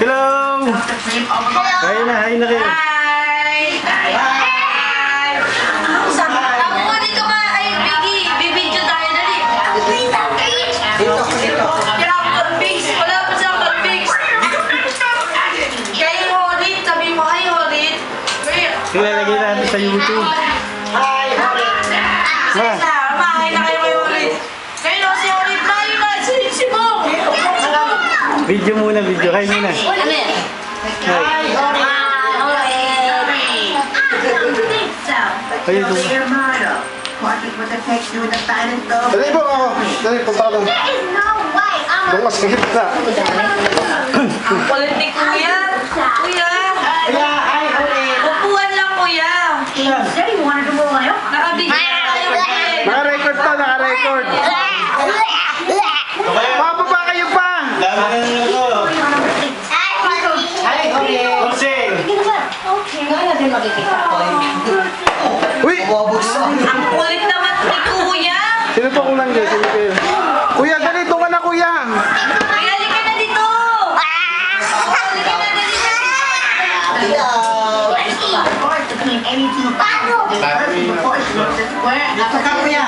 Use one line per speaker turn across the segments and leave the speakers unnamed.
Hello! Hi na kayo.
Hi! Hi! Ako dito ka, ay, Biggie. Bibidyo tayo dali. Dito. Kaya convicts. Wala pa siya convicts. Kaya Horit, sabi mo, ay Horit.
Ilalagay natin sa YouTube.
Hi, Horit. Mahay na kayo kay Horit. Kayo si Horit na yun na, si Bong.
Video muna, video. Kayo muna.
Ano yan?
Hi. Kayo doon.
Dali po ako. Dali, punta ko. Doon mas kahit na.
Ang kulit ni Kuya. Kuya. Upuan lang, Kuya. Nakabigyan tayo.
Naka-record to, naka-record. Mababa kayo pa. Uy!
Ang kulit naman ni Kuya.
Sino to kung nandiyan? Sino kayo? Kuya, ganito ka na kuya.
Kuya, halika na dito. Halika na dito.
Ito ka kuya.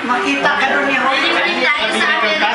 Makita ka doon ni Holy. Tayo sa Amerika.